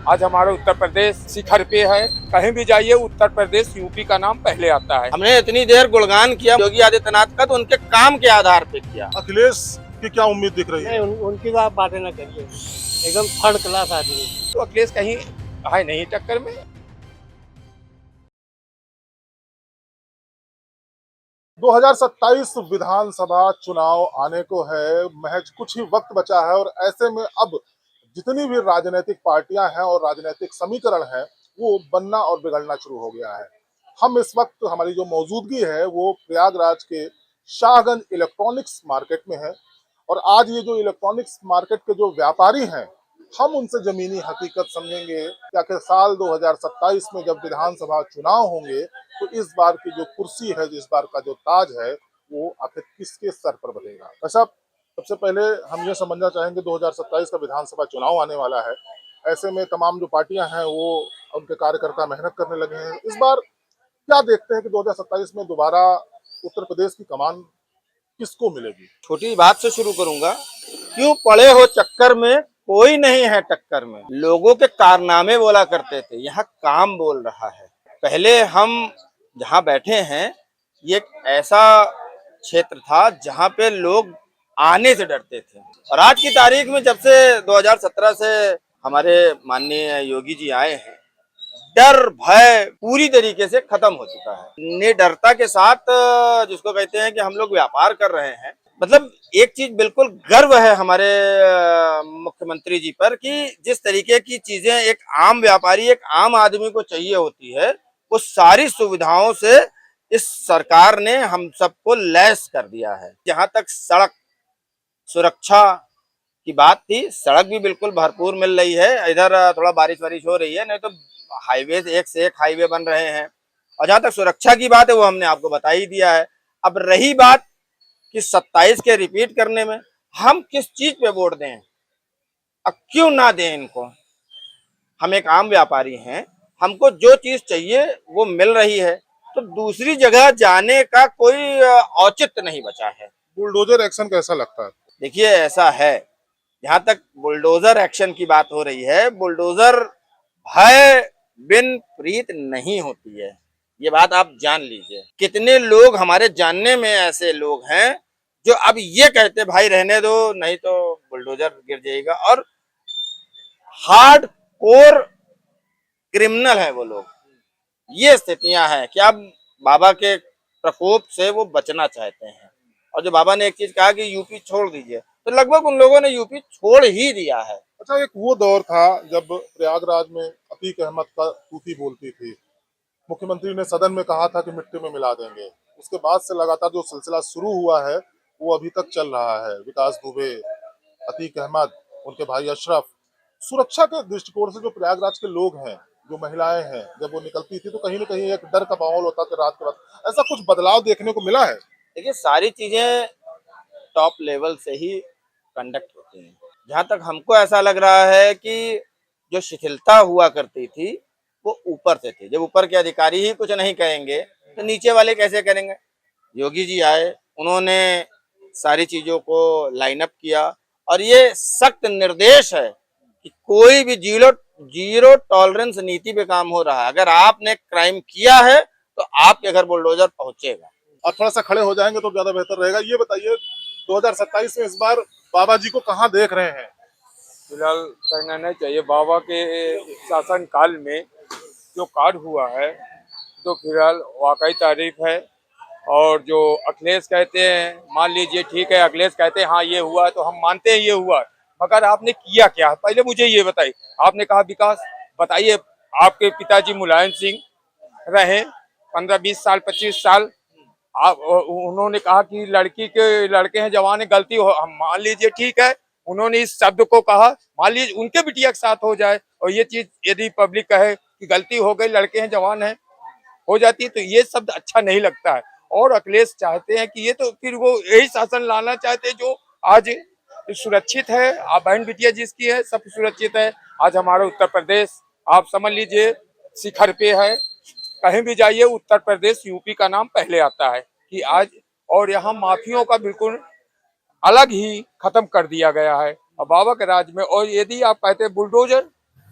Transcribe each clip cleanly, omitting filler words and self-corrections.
आज हमारा उत्तर प्रदेश शिखर पे है। कहीं भी जाइए उत्तर प्रदेश यूपी का नाम पहले आता है। हमने इतनी देर गुणगान किया योगी आदित्यनाथ का, तो उनके काम के आधार पे किया। अखिलेश की क्या उम्मीद दिख रही है? उनकी तो आप बातें ना करिए, एकदम थर्ड क्लास आदमी। तो अखिलेश कहीं है नहीं टक्कर में। 2027 विधानसभा चुनाव आने को है, महज कुछ ही वक्त बचा है और ऐसे में अब जितनी भी राजनीतिक पार्टियां हैं और राजनीतिक समीकरण है वो बनना और बिगड़ना शुरू हो गया है। हम इस वक्त हमारी जो मौजूदगी है वो प्रयागराज के शाहगंज इलेक्ट्रॉनिक्स मार्केट में है और आज ये जो इलेक्ट्रॉनिक्स मार्केट के जो व्यापारी हैं हम उनसे जमीनी हकीकत समझेंगे कि आखिर साल 2027 में जब विधानसभा चुनाव होंगे तो इस बार की जो कुर्सी है, जिस बार का जो ताज है, वो आखिर किसके सर पर बनेगा। ऐसा सबसे पहले हम ये समझना चाहेंगे 2027 का विधानसभा चुनाव आने वाला है। ऐसे में तमाम जो पार्टियां हैं वो उनके कार्यकर्ता मेहनत करने लगे हैं। इस बार क्या देखते हैं कि 2027 में दोबारा उत्तर प्रदेश की कमान किसको मिलेगी? छोटी बात से शुरू करूंगा। क्यों पड़े हो चक्कर में, कोई नहीं है टक्कर में। लोगों के कारनामे बोला करते थे, यहाँ काम बोल रहा है। पहले हम जहाँ बैठे हैं ये एक ऐसा क्षेत्र था जहाँ पे लोग आने से डरते थे, और आज की तारीख में जब से 2017 से हमारे माननीय योगी जी आए हैं, डर भय पूरी तरीके से खत्म हो चुका है। निडरता के साथ जिसको कहते हैं कि हम लोग व्यापार कर रहे हैं। मतलब एक चीज बिल्कुल गर्व है हमारे मुख्यमंत्री जी पर कि जिस तरीके की चीजें एक आम व्यापारी, एक आम आदमी को चाहिए होती है, वो सारी सुविधाओं से इस सरकार ने हम सबको लैस कर दिया है। जहां तक सड़क सुरक्षा की बात थी, सड़क भी बिल्कुल भरपूर मिल रही है। इधर थोड़ा बारिश वारिश हो रही है, नहीं तो हाईवे एक से एक हाईवे बन रहे हैं। और जहां तक सुरक्षा की बात है वो हमने आपको बता ही दिया है। अब रही बात कि 27 के रिपीट करने में, हम किस चीज पे वोट दें, अब क्यों ना दें इनको। हम एक आम व्यापारी हैं, हमको जो चीज चाहिए वो मिल रही है, तो दूसरी जगह जाने का कोई औचित्य नहीं बचा है। बुलडोजर एक्शन कैसा लगता है? देखिए ऐसा है, जहां तक बुलडोजर एक्शन की बात हो रही है, बुलडोजर भय बिन प्रीत नहीं होती है, ये बात आप जान लीजिए। कितने लोग हमारे जानने में ऐसे लोग हैं जो अब ये कहते भाई रहने दो, नहीं तो बुलडोजर गिर जाएगा। और हार्ड कोर क्रिमिनल है वो लोग। ये स्थितियां हैं कि अब बाबा के प्रकोप से वो बचना चाहते हैं। और जो बाबा ने एक चीज कहा कि यूपी छोड़ दीजिए, तो लगभग उन लोगों ने यूपी छोड़ ही दिया है। अच्छा, एक वो दौर था जब प्रयागराज में अतीक अहमद का तूती बोलती थी, मुख्यमंत्री ने सदन में कहा था कि मिट्टी में मिला देंगे। उसके बाद से लगातार जो सिलसिला शुरू हुआ है वो अभी तक चल रहा है। विकास दुबे, अतीक अहमद, उनके भाई अशरफ, सुरक्षा के दृष्टिकोण से जो प्रयागराज के लोग हैं, जो महिलाएं हैं, जब वो निकलती थी तो कहीं ना कहीं एक डर का माहौल होता था रात के वक्त। ऐसा कुछ बदलाव देखने को मिला है? देखिए सारी चीजें टॉप लेवल से ही कंडक्ट होती हैं। जहां तक हमको ऐसा लग रहा है कि जो शिथिलता हुआ करती थी वो ऊपर से थी। जब ऊपर के अधिकारी ही कुछ नहीं कहेंगे तो नीचे वाले कैसे करेंगे। योगी जी आए, उन्होंने सारी चीजों को लाइन अप किया, और ये सख्त निर्देश है कि कोई भी जीरो टॉलरेंस नीति पे काम हो रहा है। अगर आपने क्राइम किया है तो आपके घर बुलडोजर पहुंचेगा। और थोड़ा सा खड़े हो जाएंगे तो ज्यादा बेहतर रहेगा। ये बताइए 2027 में इस बार बाबा जी को कहाँ देख रहे हैं? फिलहाल करना नहीं चाहिए। बाबा के शासन काल में जो कांड हुआ है तो फिलहाल वाकई तारीफ है। और जो अखिलेश कहते हैं, मान लीजिए ठीक है, अखिलेश कहते हैं हाँ ये हुआ है तो हम मानते हैं ये हुआ, मगर आपने किया क्या? पहले मुझे ये बताइए। आपने कहा विकास, बताइए। आपके पिताजी मुलायम सिंह रहे 15-20 साल, 25 साल। आप उन्होंने कहा कि लड़के हैं, जवान है, गलती हो, हम मान लीजिए ठीक है, उन्होंने इस शब्द को कहा, मान लीजिए उनके बिटिया के साथ हो जाए और ये चीज यदि पब्लिक कहे कि गलती हो गई, लड़के हैं, जवान है, हो जाती है, तो ये शब्द अच्छा नहीं लगता है। और अखिलेश चाहते हैं कि ये तो फिर वो यही शासन लाना चाहते हैं जो आज सुरक्षित है। आप बहन बिटिया जिसकी है सब सुरक्षित है। आज हमारा उत्तर प्रदेश आप समझ लीजिए शिखर पे है। कहीं भी जाइए उत्तर प्रदेश यूपी का नाम पहले आता है कि आज। और यहाँ माफियों का बिल्कुल अलग ही खत्म कर दिया गया है अब बाबा के राज में। और यदि आप कहते हैं बुलडोजर,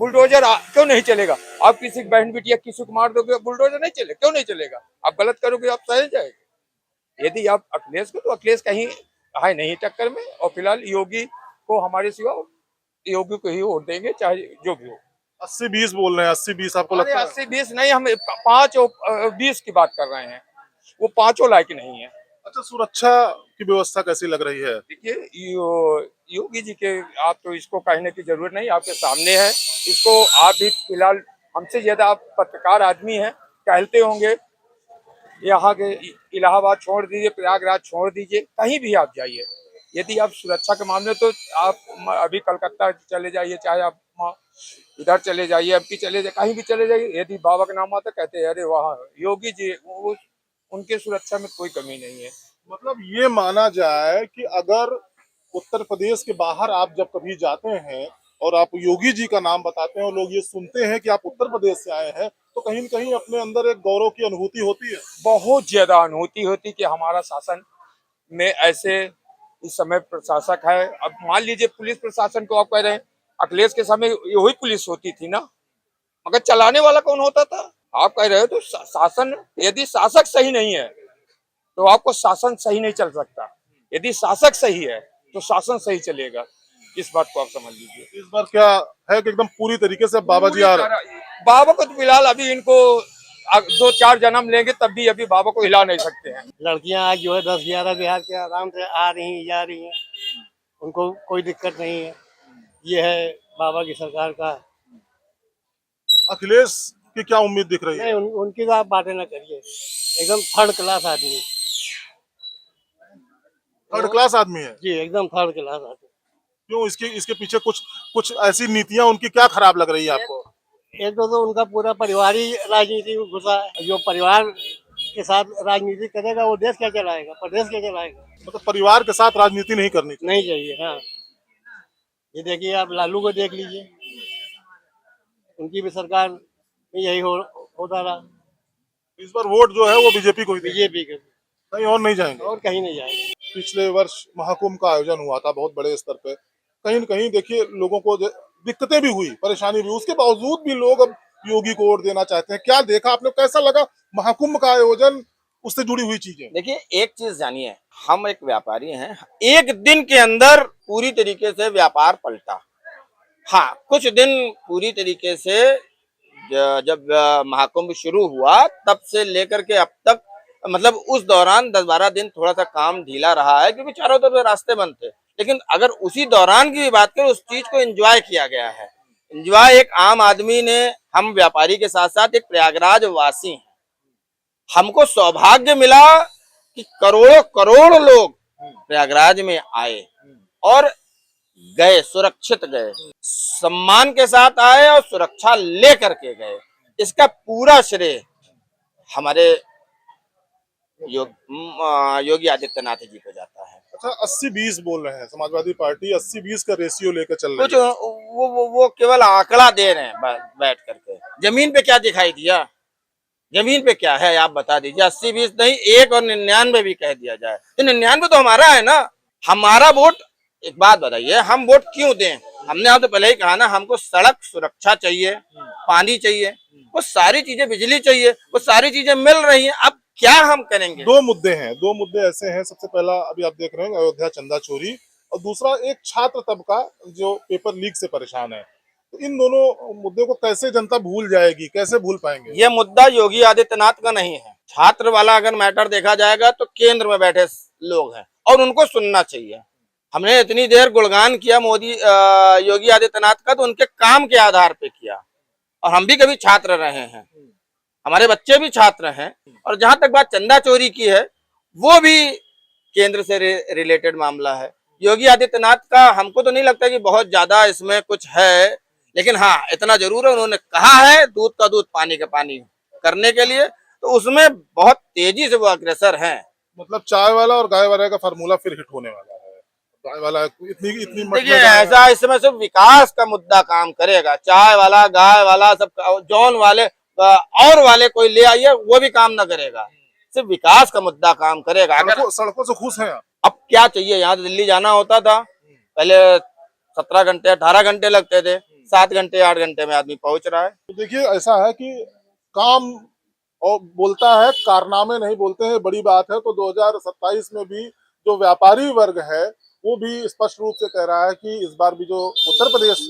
बुलडोजर क्यों नहीं चलेगा? आप किसी की बहन बिटिया किसी को मार दोगे, बुलडोजर नहीं चले, क्यों नहीं चलेगा? आप गलत करोगे, आप सह जाएगा। यदि आप अखिलेश को, तो अखिलेश कहीं है नहीं टक्कर में, और फिलहाल योगी को हमारे सिवा योगी को ही वोट देंगे, चाहे जो भी हो। 80-20 बोल रहे हैं, 80-20 आपको लगता है? 80-20 नहीं, हम 5 और 20 की बात कर रहे हैं। वो पांचों लायक नहीं है। अच्छा, सुरक्षा की व्यवस्था कैसी लग रही है? देखिए, योगी जी के, आप तो इसको कहने की जरूरत नहीं, आपके सामने है। इसको आप भी फिलहाल हमसे ज्यादा आप पत्रकार आदमी हैं, टहलते होंगे। यहाँ के इलाहाबाद छोड़ दीजिए, प्रयागराज छोड़ दीजिए, कहीं भी आप जाइए, यदि आप सुरक्षा के मामले, तो आप अभी कलकत्ता चले जाइए, चाहे आप इधर चले जाइए, एमपी चले जाइए, कहीं भी चले जाइए, यदि बाबा का नाम आता कहते हैं अरे वहाँ योगी जी, वो उनके सुरक्षा में कोई कमी नहीं है। मतलब ये माना जाए कि अगर उत्तर प्रदेश के बाहर आप जब कभी जाते हैं और आप योगी जी का नाम बताते हैं और लोग ये सुनते हैं कि आप उत्तर प्रदेश से आए हैं, तो कहीं न कहीं अपने अंदर एक गौरव की अनुभूति होती है। बहुत ज्यादा अनुभूति होती कि हमारा शासन में ऐसे इस समय प्रशासक है। अब मान लीजिए पुलिस प्रशासन को आप कह रहे हैं, अखिलेश के समय यही पुलिस होती थी ना, मगर चलाने वाला कौन होता था? आप कह रहे हो तो शासन, यदि शासक सही नहीं है तो आपको शासन सही नहीं चल सकता। यदि शासक सही है तो शासन सही चलेगा। इस बात को आप समझ लीजिए। इस बार क्या है कि एकदम पूरी तरीके से बाबा जी आ रहे। बाबा को तो फिलहाल अभी इनको 2-4 जन्म लेंगे तब भी अभी बाबा को हिला नहीं सकते हैं। लड़कियां आज जो है 10-11 बिहार के आराम से आ रही जा रही हैं, उनको कोई दिक्कत नहीं है। ये है बाबा की सरकार का। अखिलेश की क्या उम्मीद दिख रही है? नहीं, उनकी तो आप बातें ना करिए, एकदम थर्ड क्लास आदमी। थर्ड क्लास आदमी है? जी, एकदम थर्ड क्लास आदमी। क्यों, इसके पीछे कुछ ऐसी नीतियां उनकी क्या खराब लग रही है आपको? एक तो उनका पूरा परिवार ही राजनीति में घुसा है। जो परिवार के साथ राजनीति करेगा वो देश क्या चलाएगा, प्रदेश क्या चलाएगा? मतलब परिवार के साथ राजनीति नहीं करनी चाहिए। नहीं चाहिए। हाँ, ये देखिए, आप लालू को देख लीजिए, उनकी भी सरकार में यही होता रहा। इस बार वोट जो है वो बीजेपी को ही देंगे। बीजेपी के, कहीं और नहीं जाएंगे। और कहीं नहीं जाएंगे। पिछले वर्ष महाकुंभ का आयोजन हुआ था बहुत बड़े स्तर पे, कहीं न कहीं देखिए लोगों को दिक्कतें भी हुई, परेशानी भी, उसके बावजूद भी लोग अब योगी को वोट देना चाहते हैं। क्या देखा आपने, कैसा लगा महाकुंभ का आयोजन, उससे जुड़ी हुई चीजें? देखिए, एक चीज जानिए, हम एक व्यापारी हैं, एक दिन के अंदर पूरी तरीके से व्यापार पलटा। हाँ, कुछ दिन पूरी तरीके से जब महाकुंभ शुरू हुआ तब से लेकर के अब तक, मतलब उस दौरान 10-12 दिन थोड़ा सा काम ढीला रहा है, क्योंकि चारों तरफ रास्ते बंद थे। लेकिन अगर उसी दौरान की भी बात करें, उस चीज को एंजॉय किया गया है। एंजॉय एक आम आदमी ने, हम व्यापारी के साथ साथ एक प्रयागराज वासी हैं, हमको सौभाग्य मिला कि करोड़ों करोड़ लोग प्रयागराज में आए और गए, सुरक्षित गए, सम्मान के साथ आए और सुरक्षा लेकर के गए। इसका पूरा श्रेय हमारे योगी आदित्यनाथ जी को जाता है। अच्छा, 80-20 बोल रहे हैं, समाजवादी पार्टी 80-20 का रेशियो लेकर चल रही कुछ है। वो केवल आंकड़ा दे रहे हैं बैठ करके। जमीन पे क्या दिखाई दिया? जमीन पे क्या है आप बता दीजिए। 80-20 नहीं, 1 और 99 भी कह दिया जाए तो 99 तो हमारा है ना। हमारा वोट, एक बात बताइए, हम वोट क्यों दें? हमने आप तो पहले ही कहा ना, हमको सड़क सुरक्षा चाहिए, पानी चाहिए, वो सारी चीजें, बिजली चाहिए, वो सारी चीजें मिल रही हैं। अब क्या हम करेंगे? दो मुद्दे ऐसे हैं। सबसे पहला अभी आप देख रहे हैं अयोध्या चंदा चोरी, और दूसरा एक छात्र तबका जो पेपर लीक से परेशान है। तो इन दोनों मुद्दों को कैसे जनता भूल जाएगी, कैसे भूल पाएंगे? ये मुद्दा योगी आदित्यनाथ का नहीं है। छात्र वाला अगर मैटर देखा जाएगा तो केंद्र में बैठे लोग हैं और उनको सुनना चाहिए। हमने इतनी देर गुणगान किया योगी आदित्यनाथ का, तो उनके काम के आधार पे किया। और हम भी कभी छात्र रहे हैं, हमारे बच्चे भी छात्र हैं। और जहां तक बात चंदा चोरी की है, वो भी केंद्र से रिलेटेड मामला है। योगी आदित्यनाथ का हमको तो नहीं लगता कि बहुत ज्यादा इसमें कुछ है, लेकिन हाँ, इतना जरूर है, उन्होंने कहा है दूध का दूध पानी का पानी करने के लिए, तो उसमें बहुत तेजी से वो अग्रसर हैं। मतलब चाय वाला और गाय वाला का फार्मूला फिर हिट होने वाला है। गाय वाला इतनी देखिए, ऐसा इसमें सिर्फ विकास का मुद्दा काम करेगा। चाय वाला, गाय वाला, सब जौन वाले और वाले कोई ले आइए, वो भी काम ना करेगा। सिर्फ विकास का मुद्दा काम करेगा। अगर सड़कों से खुश हैं अब क्या चाहिए? यहाँ दिल्ली जाना होता था, पहले 17 घंटे 18 घंटे लगते थे, 7 घंटे 8 घंटे में आदमी पहुंच रहा है। तो देखिए ऐसा है कि काम और बोलता है, कारनामे नहीं बोलते हैं, बड़ी बात है। तो 2027 में भी जो व्यापारी वर्ग है वो भी स्पष्ट रूप से कह रहा है कि इस बार भी जो उत्तर प्रदेश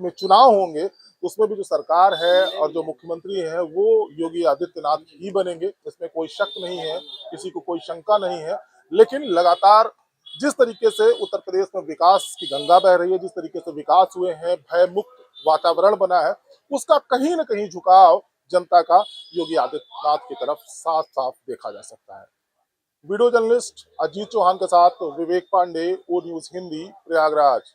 में चुनाव होंगे उसमें भी जो सरकार है और जो मुख्यमंत्री है वो योगी आदित्यनाथ ही बनेंगे, इसमें कोई शक नहीं है, किसी को कोई शंका नहीं है। लेकिन लगातार जिस तरीके से उत्तर प्रदेश में विकास की गंगा बह रही है, जिस तरीके से विकास हुए हैं, भय मुक्त वातावरण बना है, उसका कहीं न कहीं झुकाव जनता का योगी आदित्यनाथ की तरफ साफ साफ देखा जा सकता है। वीडियो जर्नलिस्ट अजीत चौहान के साथ विवेक पांडे, ओ न्यूज हिंदी, प्रयागराज।